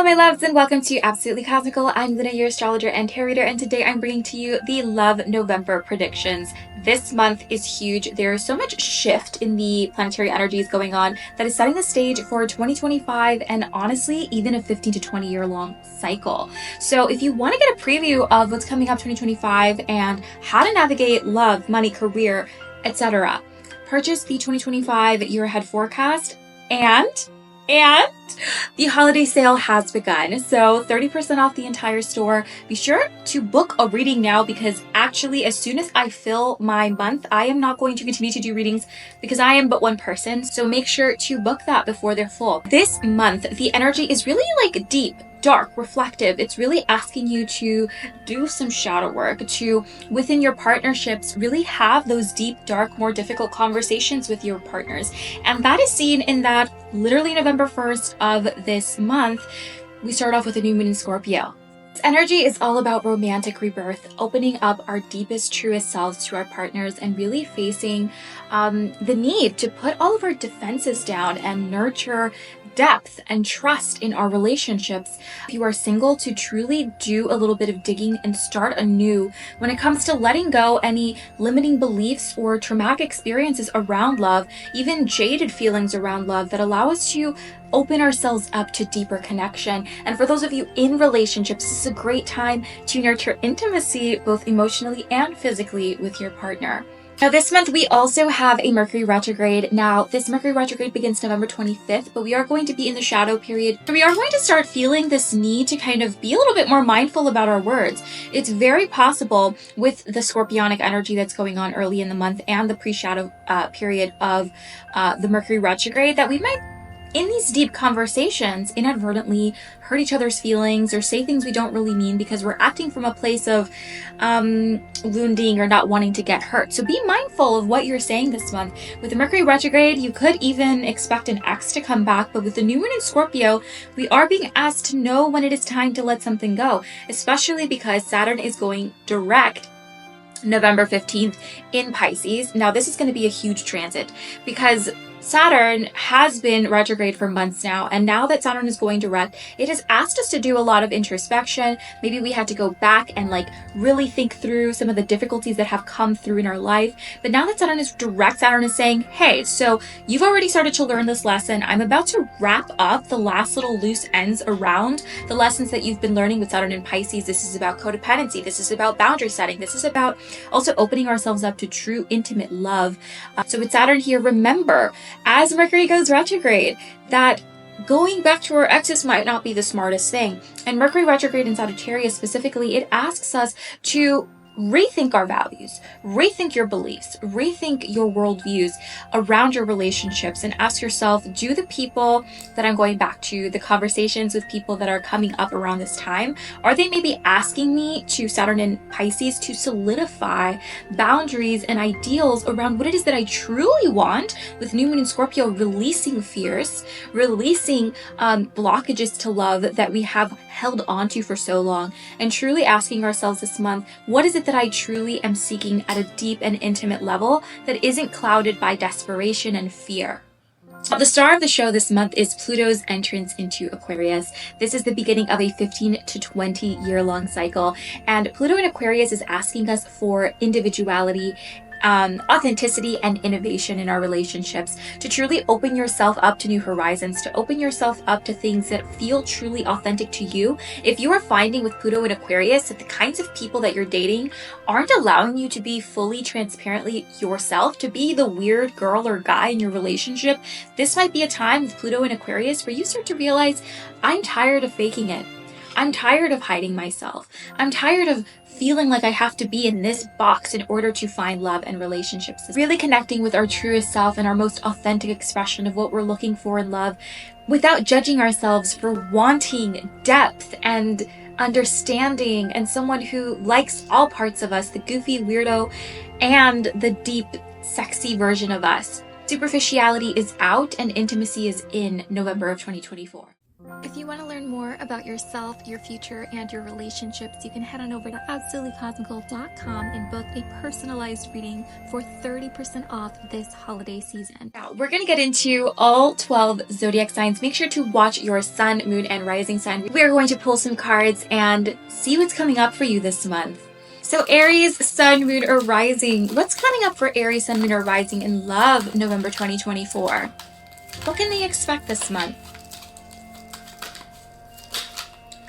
Hello my loves and welcome to Absolutely Cosmical. I'm Luna, your astrologer and tarot reader, and today I'm bringing to you the Love November predictions. This month is huge. There is so much shift in the planetary energies going on that is setting the stage for 2025 and honestly even a 15 to 20 year long cycle. So if you want to get a preview of what's coming up 2025 and how to navigate love, money, career, etc., purchase the 2025 year ahead forecast and the holiday sale has begun. So 30% off the entire store. Be sure to book a reading now because actually as soon as I fill my month, I am not going to continue to do readings because I am but one person. So make sure to book that before they're full. This month, the energy is really like deep, dark, reflective. It's really asking you to do some shadow work, to within your partnerships really have those deep, dark, more difficult conversations with your partners. And that is seen in that literally November 1st of this month, we start off with a new moon in Scorpio. This energy is all about romantic rebirth, opening up our deepest, truest selves to our partners and really facing the need to put all of our defenses down and nurture depth and trust in our relationships. If you are single, to truly do a little bit of digging and start anew when it comes to letting go any limiting beliefs or traumatic experiences around love, even jaded feelings around love that allow us to open ourselves up to deeper connection. And for those of you in relationships, this is a great time to nurture intimacy both emotionally and physically with your partner. Now this month we also have a Mercury retrograde. Now this Mercury retrograde begins November 25th, but we are going to be in the shadow period. So we are going to start feeling this need to kind of be a little bit more mindful about our words. It's very possible with the Scorpionic energy that's going on early in the month and the pre-shadow period of the Mercury retrograde that we might in these deep conversations inadvertently hurt each other's feelings or say things we don't really mean because we're acting from a place of wounding or not wanting to get hurt. So be mindful of what you're saying this month. With the Mercury retrograde, you could even expect an ex to come back, but with the new moon in Scorpio, we are being asked to know when it is time to let something go, especially because Saturn is going direct November 15th in Pisces. Now this is going to be a huge transit because Saturn has been retrograde for months now, and now that Saturn is going direct, it has asked us to do a lot of introspection. Maybe we had to go back and really think through some of the difficulties that have come through in our life. But now that Saturn is direct, Saturn is saying, hey, so you've already started to learn this lesson. I'm about to wrap up the last little loose ends around the lessons that you've been learning with Saturn in Pisces. This is about codependency. This is about boundary setting. This is about also opening ourselves up to true intimate love. So with Saturn here, remember, as Mercury goes retrograde, that going back to our exes might not be the smartest thing. And Mercury retrograde in Sagittarius specifically, it asks us to rethink our values, rethink your beliefs, rethink your worldviews around your relationships, and ask yourself, do the people that I'm going back to, the conversations with people that are coming up around this time, are they maybe asking me to Saturn in Pisces to solidify boundaries and ideals around what it is that I truly want, with new moon in Scorpio releasing fears, releasing blockages to love that we have held onto for so long, and truly asking ourselves this month, what is it that I truly am seeking at a deep and intimate level that isn't clouded by desperation and fear? The star of the show this month is Pluto's entrance into Aquarius. This is the beginning of a 15 to 20 year long cycle, and Pluto in Aquarius is asking us for individuality, authenticity and innovation in our relationships, to truly open yourself up to new horizons, to open yourself up to things that feel truly authentic to you. If you are finding with Pluto in Aquarius that the kinds of people that you're dating aren't allowing you to be fully transparently yourself, to be the weird girl or guy in your relationship, this might be a time with Pluto in Aquarius where you start to realize, I'm tired of faking it. I'm tired of hiding myself. I'm tired of feeling like I have to be in this box in order to find love and relationships. Really connecting with our truest self and our most authentic expression of what we're looking for in love without judging ourselves for wanting depth and understanding and someone who likes all parts of us, the goofy weirdo and the deep, sexy version of us. Superficiality is out and intimacy is in November of 2024. If you want to learn more about yourself, your future, and your relationships, you can head on over to absolutelycosmical.com and book a personalized reading for 30% off this holiday season. Now, we're going to get into all 12 zodiac signs. Make sure to watch your sun, moon, and rising sign. We are going to pull some cards and see what's coming up for you this month. So Aries, sun, moon, or rising. What's coming up for Aries, sun, moon, or rising in love November 2024? What can they expect this month?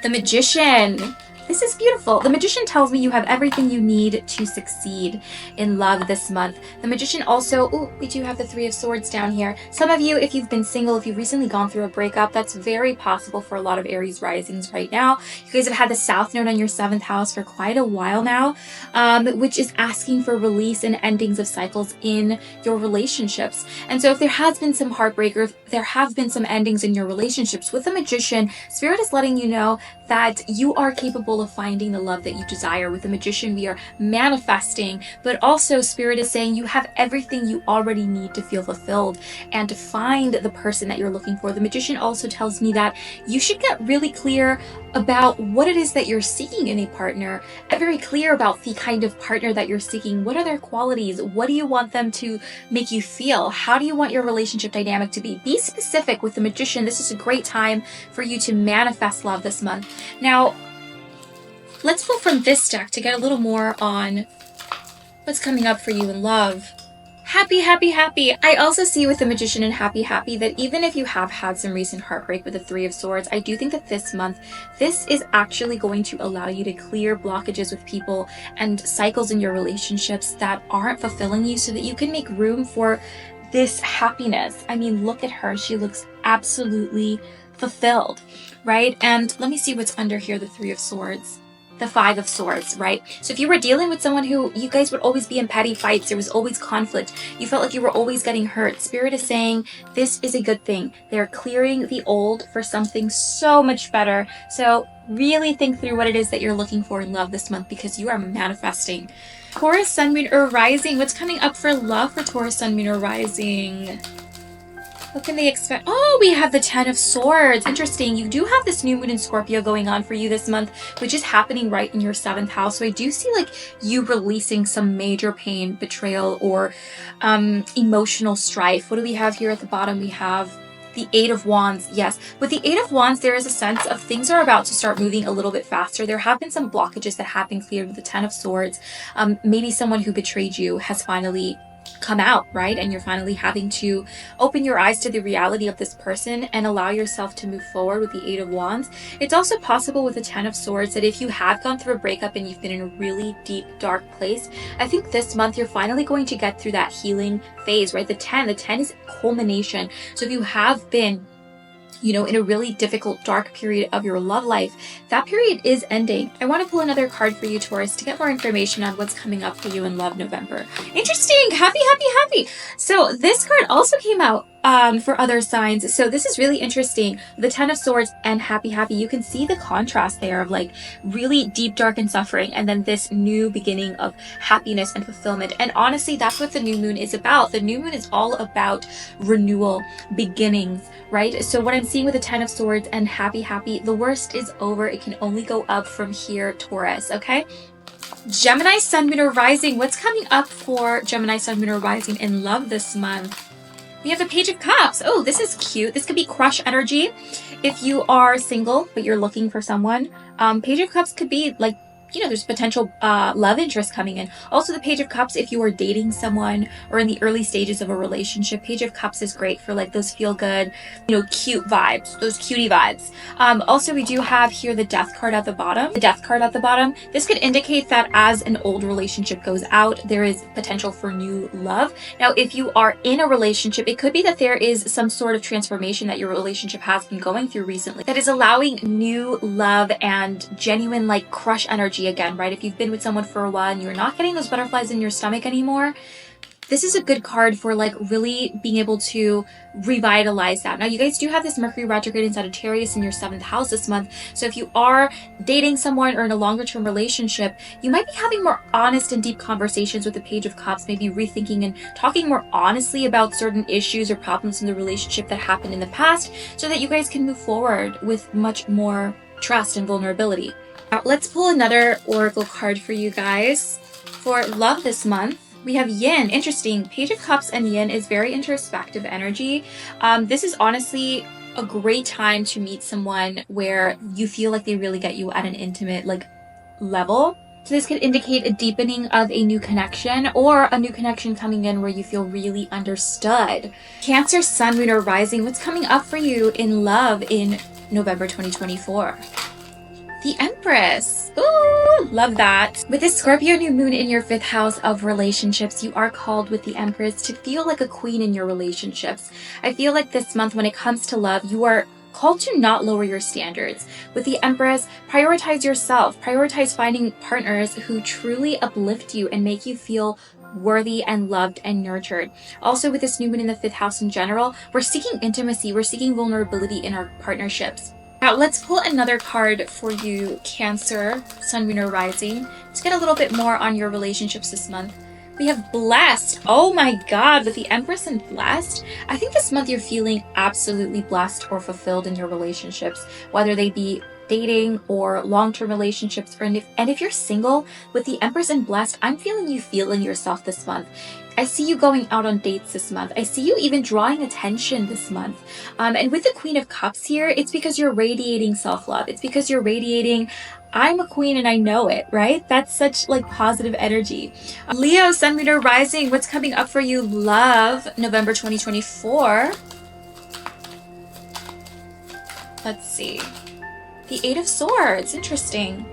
The Magician. This is beautiful. The Magician tells me you have everything you need to succeed in love this month. The Magician also, we do have the Three of Swords down here. Some of you, if you've been single, if you've recently gone through a breakup, that's very possible for a lot of Aries risings right now. You guys have had the South Node on your 7th house for quite a while now, which is asking for release and endings of cycles in your relationships. And so if there has been some heartbreak, or if there have been some endings in your relationships, with the Magician, Spirit is letting you know that you are capable of finding the love that you desire. With the Magician, we are manifesting, but also Spirit is saying you have everything you already need to feel fulfilled and to find the person that you're looking for. The Magician also tells me that you should get really clear about what it is that you're seeking in a partner. Get very clear about the kind of partner that you're seeking. What are their qualities? What do you want them to make you feel? How do you want your relationship dynamic to be? Be specific with the Magician. This is a great time for you to manifest love this month. Now, let's pull from this deck to get a little more on what's coming up for you in love. Happy, happy, happy. I also see with the Magician and happy, happy that even if you have had some recent heartbreak with the Three of Swords, I do think that this month, this is actually going to allow you to clear blockages with people and cycles in your relationships that aren't fulfilling you, so that you can make room for this happiness. I mean, look at her. She looks absolutely fulfilled, right? And let me see what's under here, the Three of Swords. The Five of Swords, right? So if you were dealing with someone who you guys would always be in petty fights, there was always conflict, you felt like you were always getting hurt, Spirit is saying this is a good thing. They're clearing the old for something so much better. So really think through what it is that you're looking for in love this month, because you are manifesting. Taurus, sun, moon, or rising. What's coming up for love for Taurus, sun, moon, or rising? What can they expect? Oh, we have the Ten of Swords. Interesting. You do have this new moon in Scorpio going on for you this month, which is happening right in your 7th house. So I do see like you releasing some major pain, betrayal, or emotional strife. What do we have here at the bottom? We have the Eight of Wands. Yes, with the Eight of Wands, there is a sense of things are about to start moving a little bit faster. There have been some blockages that have been cleared with the Ten of Swords. Maybe someone who betrayed you has finally come out, right? And you're finally having to open your eyes to the reality of this person and allow yourself to move forward with the Eight of Wands. It's also possible with the Ten of Swords that if you have gone through a breakup and you've been in a really deep, dark place, I think this month you're finally going to get through that healing phase, right? The 10 is culmination. So if you have been in a really difficult, dark period of your love life, that period is ending. I want to pull another card for you, Taurus, to get more information on what's coming up for you in love November. Interesting. Happy, happy, happy. So this card also came out for other signs. So this is really interesting. The Ten of Swords and happy, happy. You can see the contrast there of like really deep, dark, and suffering, and then this new beginning of happiness and fulfillment. And honestly, that's what the new moon is about. The new moon is all about renewal, beginnings, right? So what I'm seeing with the Ten of Swords and happy, happy, the worst is over. It can only go up from here, Taurus, okay? Gemini, sun, moon, or rising. What's coming up for Gemini, sun, moon, or rising in love this month? We have the Page of Cups. Oh, this is cute. This could be crush energy. If you are single, but you're looking for someone, Page of Cups could be like, there's potential love interest coming in. Also, the Page of Cups, if you are dating someone or in the early stages of a relationship, Page of Cups is great for like those feel good, cute vibes, those cutie vibes. Also, we do have here the Death card at the bottom. The Death card at the bottom. This could indicate that as an old relationship goes out, there is potential for new love. Now, if you are in a relationship, it could be that there is some sort of transformation that your relationship has been going through recently that is allowing new love and genuine like crush energy again, right? If you've been with someone for a while and you're not getting those butterflies in your stomach anymore, this is a good card for like really being able to revitalize that. Now, you guys do have this Mercury retrograde in Sagittarius in your 7th house this month. So if you are dating someone or in a longer term relationship, you might be having more honest and deep conversations with the Page of Cups, maybe rethinking and talking more honestly about certain issues or problems in the relationship that happened in the past, so that you guys can move forward with much more trust and vulnerability. Now, let's pull another oracle card for you guys for love this month. We have Yin. Interesting. Page of Cups and Yin is very introspective energy. This is honestly a great time to meet someone where you feel like they really get you at an intimate level. So this could indicate a deepening of a new connection, or a new connection coming in where you feel really understood. Cancer, Sun, Moon, or Rising. What's coming up for you in love in November 2024? The Empress. Ooh, love that. With this Scorpio new moon in your 5th house of relationships, you are called with the Empress to feel like a queen in your relationships. I feel like this month, when it comes to love, you are called to not lower your standards. With the Empress, prioritize yourself. Prioritize finding partners who truly uplift you and make you feel worthy and loved and nurtured. Also, with this new moon in the 5th house in general, we're seeking intimacy. We're seeking vulnerability in our partnerships. Now, let's pull another card for you, Cancer, Sun, Moon, or Rising. Let's get a little bit more on your relationships this month. We have Blessed. Oh my God, with the Empress and Blessed. I think this month you're feeling absolutely blessed or fulfilled in your relationships, whether they be dating or long-term relationships, and if you're single, with the Empress and Blessed, I'm feeling you feeling yourself this month. I see you going out on dates this month. I see you even drawing attention this month. And with the Queen of Cups here, it's because you're radiating self-love. It's because you're radiating, I'm a queen and I know it, right? That's such positive energy. Leo, Sun, Moon, or Rising, what's coming up for you? Love, November 2024. Let's see. The Eight of Swords, interesting.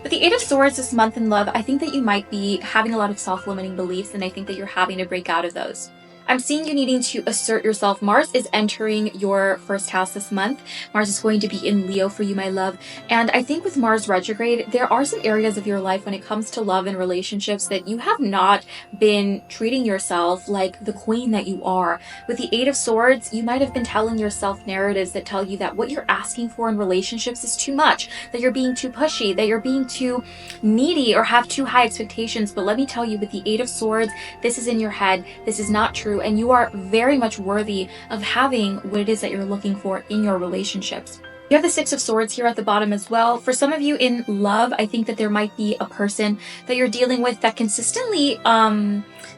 With the Eight of Swords this month in love, I think that you might be having a lot of self-limiting beliefs, and I think that you're having to break out of those. I'm seeing you needing to assert yourself. Mars is entering your 1st house this month. Mars is going to be in Leo for you, my love. And I think with Mars retrograde, there are some areas of your life when it comes to love and relationships that you have not been treating yourself like the queen that you are. With the Eight of Swords, you might have been telling yourself narratives that tell you that what you're asking for in relationships is too much, that you're being too pushy, that you're being too needy or have too high expectations. But let me tell you, with the Eight of Swords, this is in your head. This is not true. And you are very much worthy of having what it is that you're looking for in your relationships. You have the Six of Swords here at the bottom as well. For some of you in love, I think that there might be a person that you're dealing with that consistently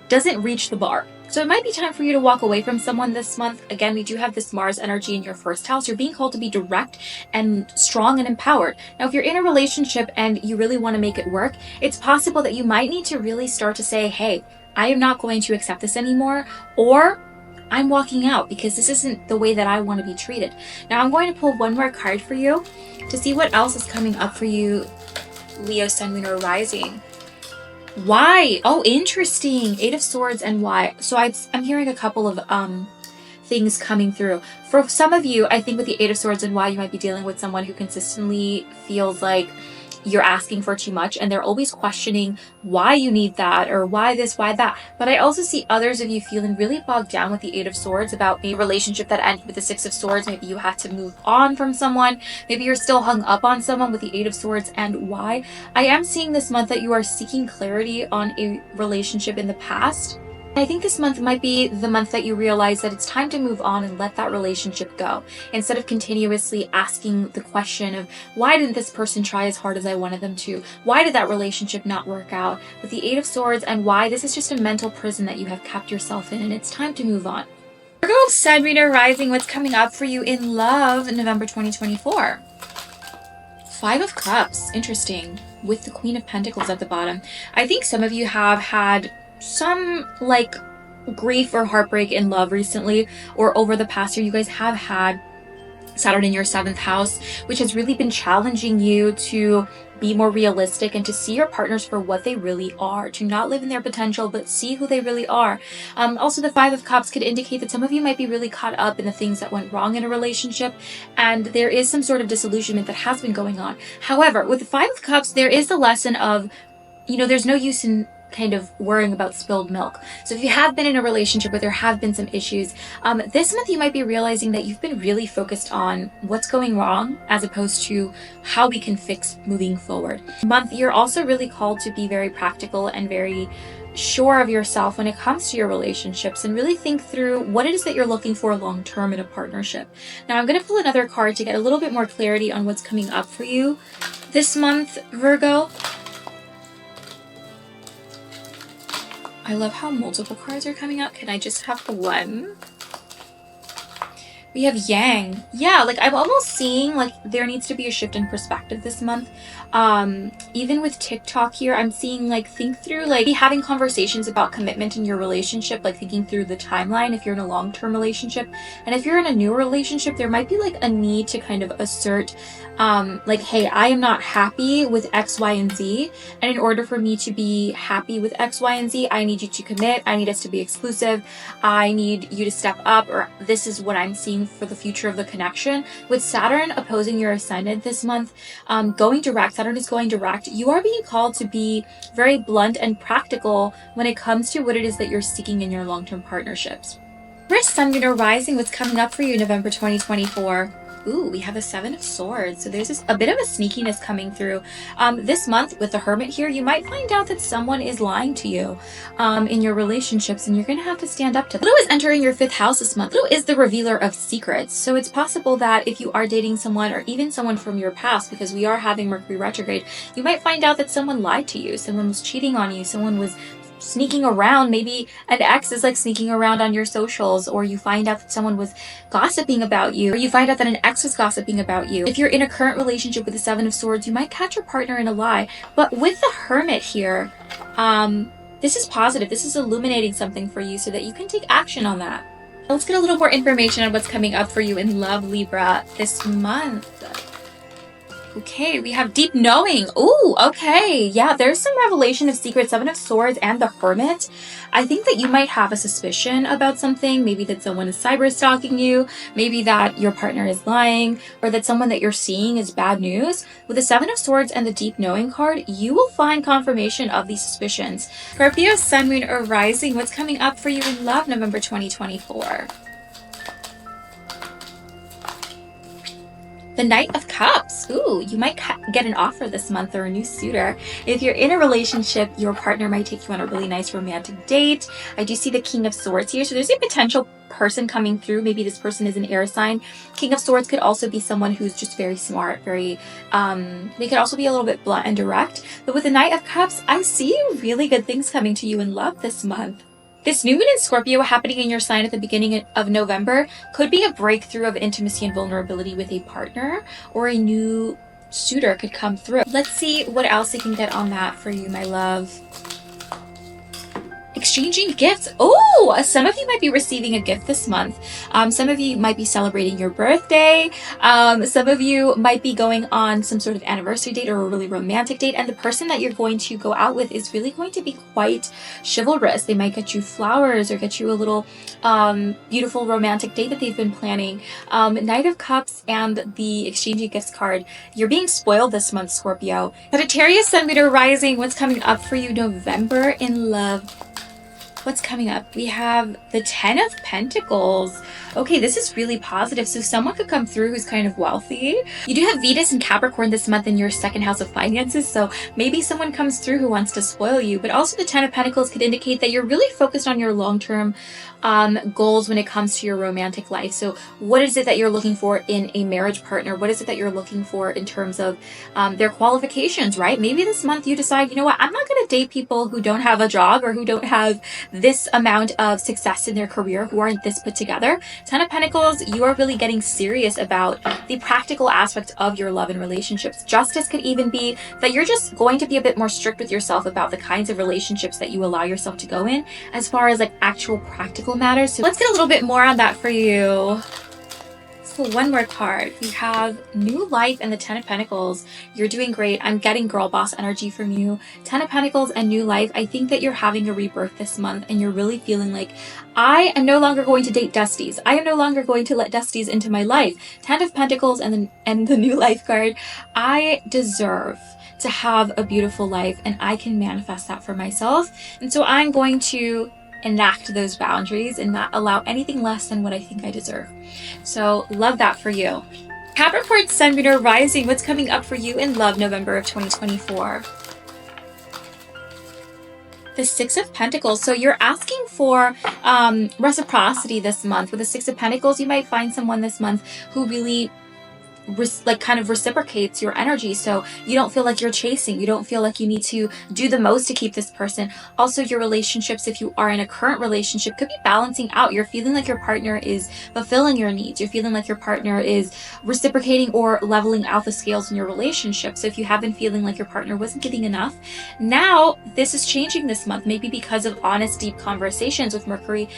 doesn't reach the bar. So it might be time for you to walk away from someone this month. Again, we do have this Mars energy in your 1st house. You're being called to be direct and strong and empowered. Now, if you're in a relationship and you really want to make it work, it's possible that you might need to really start to say, hey, I am not going to accept this anymore, or I'm walking out because this isn't the way that I want to be treated. Now, I'm going to pull one more card for you to see what else is coming up for you, Leo, Sun, Moon, or Rising. Why? Oh, interesting. Eight of Swords and why. So I'm hearing a couple of things coming through. For some of you, I think with the Eight of Swords and why, you might be dealing with someone who consistently feels like you're asking for too much, and they're always questioning why you need that, or why this, why that. But I also see others of you feeling really bogged down with the Eight of Swords about a relationship that ended with the Six of Swords. Maybe you had to move on from someone. Maybe you're still hung up on someone with the Eight of Swords and why. I am seeing this month that you are seeking clarity on a relationship in the past. I think this month might be the month that you realize that it's time to move on and let that relationship go, instead of continuously asking the question of, why didn't this person try as hard as I wanted them to? Why did that relationship not work out? With the Eight of Swords and why, this is just a mental prison that you have kept yourself in, and it's time to move on. Virgo, Sun, Moon, or Rising, what's coming up for you in love in November 2024? Five of Cups, interesting, with the Queen of Pentacles at the bottom. I think some of you have had some grief or heartbreak in love recently, or over the past year. You guys have had Saturn in your 7th house, which has really been challenging you to be more realistic and to see your partners for what they really are, to not live in their potential, but see who they really are. Also, the Five of Cups could indicate that some of you might be really caught up in the things that went wrong in a relationship, and there is some sort of disillusionment that has been going on. However, with the Five of Cups, there is the lesson of, there's no use in kind of worrying about spilled milk. So if you have been in a relationship where there have been some issues, this month you might be realizing that you've been really focused on what's going wrong as opposed to how we can fix moving forward. Month, you're also really called to be very practical and very sure of yourself when it comes to your relationships, and really think through what it is that you're looking for long term in a partnership. Now I'm going to pull another card to get a little bit more clarity on what's coming up for you this month, Virgo. I love how multiple cards are coming out. Can I just have one? We have Yang. Yeah, like I'm almost seeing like there needs to be a shift in perspective this month. Even with TikTok here, I'm seeing like think through like having conversations about commitment in your relationship, like thinking through the timeline if you're in a long-term relationship. And if you're in a new relationship, there might be like a need to kind of assert like, hey, I am not happy with X, Y, and Z. And in order for me to be happy with X, Y, and Z, I need you to commit. I need us to be exclusive. I need you to step up, or this is what I'm seeing for the future of the connection. With Saturn opposing your ascendant this month, going direct, Saturn is going direct, you are being called to be very blunt and practical when it comes to what it is that you're seeking in your long-term partnerships. First, Sun, Moon, or Rising, what's coming up for you in November 2024? Ooh, we have a Seven of Swords. So there's a bit of a sneakiness coming through. This month with the Hermit here, you might find out that someone is lying to you in your relationships, and you're going to have to stand up to them. Pluto is entering your 5th house this month. Pluto is the revealer of secrets. So it's possible that if you are dating someone, or even someone from your past, because we are having Mercury retrograde, you might find out that someone lied to you. Someone was cheating on you. Someone was sneaking around. Maybe an ex is like sneaking around on your socials, or you find out that someone was gossiping about you, or you find out that an ex was gossiping about you. If you're in a current relationship with the Seven of Swords, you might catch your partner in a lie. But with the Hermit here, this is positive. This is illuminating something for you so that you can take action on that. Let's get a little more information on what's coming up for you in love, Libra, this month. Okay, we have deep knowing. Ooh, okay. Yeah, there's some revelation of secrets, Seven of Swords and the Hermit. I think that you might have a suspicion about something. Maybe that someone is cyber stalking you. Maybe that your partner is lying, or that someone that you're seeing is bad news. With the Seven of Swords and the deep knowing card, you will find confirmation of these suspicions. Scorpio, Sun, Moon, or Rising, what's coming up for you in love, November 2024? The Knight of Cups. Ooh, you might get an offer this month, or a new suitor. If you're in a relationship, your partner might take you on a really nice romantic date. I do see the King of Swords here. So there's a potential person coming through. Maybe this person is an air sign. King of Swords could also be someone who's just very smart, very, they could also be a little bit blunt and direct. But with the Knight of Cups, I see really good things coming to you in love this month. This new moon in Scorpio happening in your sign at the beginning of November could be a breakthrough of intimacy and vulnerability with a partner, or a new suitor could come through. Let's see what else we can get on that for you, my love. Exchanging gifts. Oh, some of you might be receiving a gift this month. Some of you might be celebrating your birthday. Some of you might be going on some sort of anniversary date or a really romantic date, and the person that you're going to go out with is really going to be quite chivalrous. They might get you flowers or get you a little beautiful romantic date that they've been planning. Knight of Cups and the exchanging gifts card. You're being spoiled this month, Scorpio. Sagittarius, Sun, Moon, or Rising, what's coming up for you November in love? What's coming up? We have the Ten of Pentacles. Okay, this is really positive. So someone could come through who's kind of wealthy. You do have Venus and Capricorn this month in your 2nd house of finances. So maybe someone comes through who wants to spoil you. But also the Ten of Pentacles could indicate that you're really focused on your long-term goals when it comes to your romantic life. So what is it that you're looking for in a marriage partner? What is it that you're looking for in terms of their qualifications, right? Maybe this month you decide, you know what, I'm not going to date people who don't have a job, or who don't have this amount of success in their career, who aren't this put together. Ten of Pentacles, you are really getting serious about the practical aspect of your love and relationships. Justice could even be that you're just going to be a bit more strict with yourself about the kinds of relationships that you allow yourself to go in, as far as like actual practical matters. So let's get a little bit more on that for you. So one more card. We have New Life and the Ten of Pentacles. You're doing great. I'm getting girl boss energy from you. Ten of Pentacles and New Life. I think that you're having a rebirth this month, and you're really feeling like, I am no longer going to date Dusties. I am no longer going to let Dusties into my life. Ten of Pentacles and the New Life card. I deserve to have a beautiful life, and I can manifest that for myself. And so I'm going to enact those boundaries and not allow anything less than what I think I deserve. So love that for you. Capricorn, Sun, Moon, or Rising, what's coming up for you in love November of 2024? The Six of Pentacles. So you're asking for reciprocity this month. With the Six of Pentacles, you might find someone this month who really kind of reciprocates your energy, so you don't feel like you're chasing, you don't feel like you need to do the most to keep this person. Also, your relationships, if you are in a current relationship, could be balancing out. You're feeling like your partner is fulfilling your needs, you're feeling like your partner is reciprocating or leveling out the scales in your relationship. So if you have been feeling like your partner wasn't giving enough, now this is changing this month, maybe because of honest, deep conversations with Mercury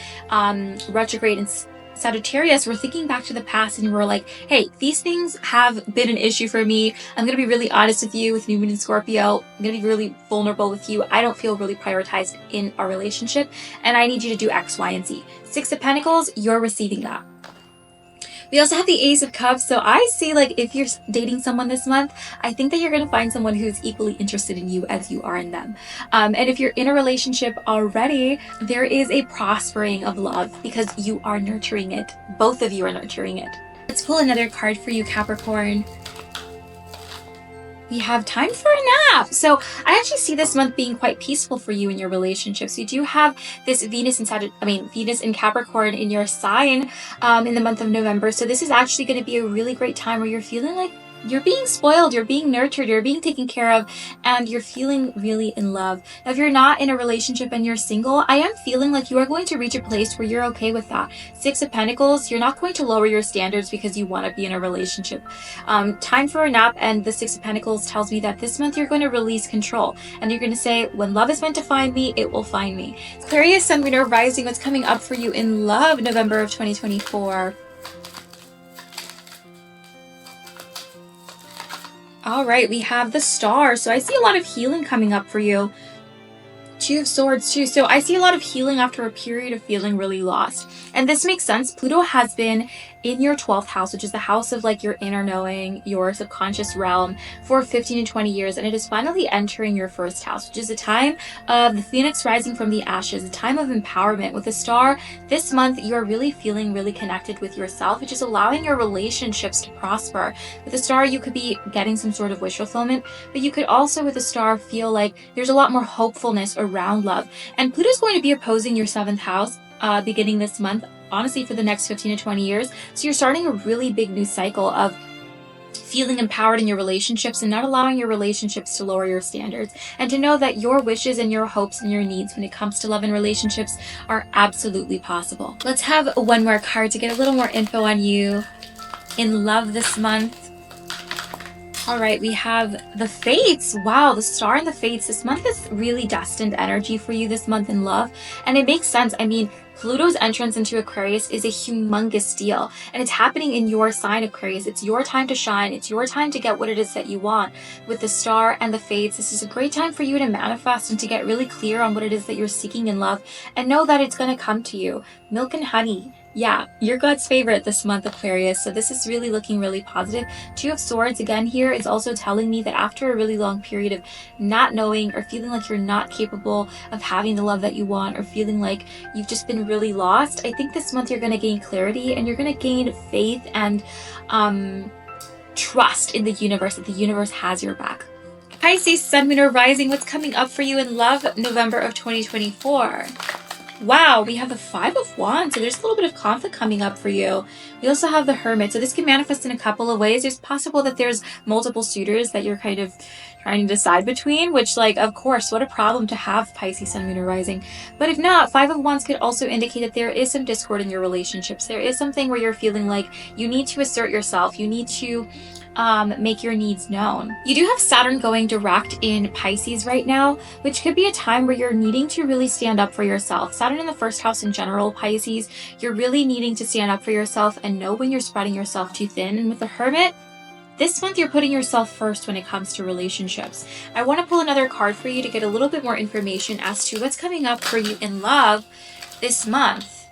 retrograde and Sagittarius. We're thinking back to the past and we're like, hey, these things have been an issue for me. I'm going to be really honest with you. With New Moon in Scorpio, I'm going to be really vulnerable with you. I don't feel really prioritized in our relationship, and I need you to do X, Y, and Z. Six of Pentacles, you're receiving that. We also have the Ace of Cups. So I see, like, if you're dating someone this month, I think that you're going to find someone who's equally interested in you as you are in them. And if you're in a relationship already, there is a prospering of love because you are nurturing it. Both of you are nurturing it. Let's pull another card for you, Capricorn. We have time for a nap. So I actually see this month being quite peaceful for you in your relationships. You do have this Venus in Capricorn in your sign in the month of November. So this is actually going to be a really great time where you're feeling like you're being spoiled, you're being nurtured, you're being taken care of, and you're feeling really in love. Now, if you're not in a relationship and you're single, I am feeling like you are going to reach a place where you're okay with that. Six of Pentacles, you're not going to lower your standards because you want to be in a relationship. Time for a nap, and the Six of Pentacles tells me that this month you're going to release control, and you're going to say, when love is meant to find me, it will find me. Aquarius, Sun, Moon, or Rising, what's coming up for you in love November of 2024? All right, we have the Star. So I see a lot of healing coming up for you. Two of Swords too. So I see a lot of healing after a period of feeling really lost. And this makes sense. Pluto has been in your 12th house, which is the house of like your inner knowing, your subconscious realm, for 15 to 20 years. And it is finally entering your first house, which is a time of the phoenix rising from the ashes, a time of empowerment. With the Star, this month, you're really feeling really connected with yourself, which is allowing your relationships to prosper. With the Star, you could be getting some sort of wish fulfillment, but you could also, with the Star, feel like there's a lot more hopefulness around love. And Pluto's going to be opposing your 7th house beginning this month, honestly, for the next 15 to 20 years. So you're starting a really big new cycle of feeling empowered in your relationships and not allowing your relationships to lower your standards, and to know that your wishes and your hopes and your needs when it comes to love and relationships are absolutely possible. Let's have one more card to get a little more info on you in love this month. All right, we have the Fates. Wow, the Star and the Fates. This month is really destined energy for you this month in love. And it makes sense. I mean, Pluto's entrance into Aquarius is a humongous deal. And it's happening in your sign, Aquarius. It's your time to shine. It's your time to get what it is that you want. With the Star and the Fates, this is a great time for you to manifest and to get really clear on what it is that you're seeking in love. And know that it's going to come to you. Milk and honey. Yeah, you're God's favorite this month, Aquarius. So this is really looking really positive. Two of Swords again here is also telling me that after a really long period of not knowing or feeling like you're not capable of having the love that you want, or feeling like you've just been really lost, I think this month you're going to gain clarity and you're going to gain faith and trust in the universe, that the universe has your back. Pisces, Sun, Moon, or Rising, what's coming up for you in love November of 2024? Wow, we have the Five of Wands, so there's a little bit of conflict coming up for you. We also have the Hermit, so this can manifest in a couple of ways. It's possible that there's multiple suitors that you're kind of trying to decide between, which, like, of course, what a problem to have, Pisces, Sun, Moon, or Rising. But if not, Five of Wands could also indicate that there is some discord in your relationships. There is something where you're feeling like you need to assert yourself. You need to make your needs known. You do have Saturn going direct in Pisces right now, which could be a time where you're needing to really stand up for yourself. Saturn in the first house in general, Pisces, you're really needing to stand up for yourself and know when you're spreading yourself too thin. And with the Hermit, this month you're putting yourself first when it comes to relationships. I want to pull another card for you to get a little bit more information as to what's coming up for you in love this month.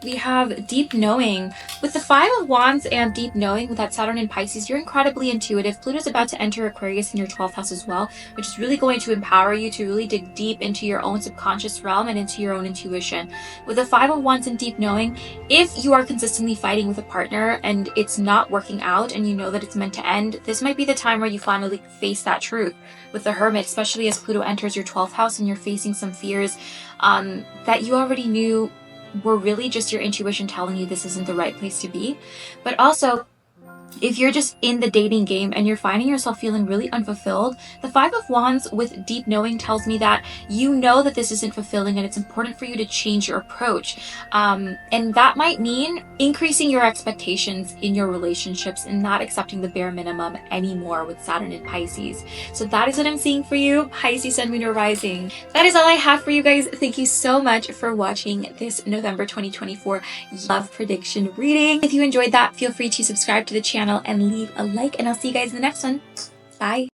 we have deep knowing. With the Five of Wands and deep knowing with that Saturn in Pisces, you're incredibly intuitive. Pluto's about to enter Aquarius in your 12th house as well, which is really going to empower you to really dig deep into your own subconscious realm and into your own intuition. With the Five of Wands and deep knowing, if you are consistently fighting with a partner and it's not working out and you know that it's meant to end, this might be the time where you finally face that truth. With the Hermit, especially as Pluto enters your 12th house and you're facing some fears that you already knew were really just your intuition telling you this isn't the right place to be. But also, if you're just in the dating game and you're finding yourself feeling really unfulfilled, the Five of Wands with deep knowing tells me that you know that this isn't fulfilling and it's important for you to change your approach. And that might mean increasing your expectations in your relationships and not accepting the bare minimum anymore with Saturn in Pisces. So that is what I'm seeing for you, Pisces, Sun, Moon, or Rising. That is all I have for you guys. Thank you so much for watching this November 2024 love prediction reading. If you enjoyed that, feel free to subscribe to the channel and leave a like, and I'll see you guys in the next one. Bye.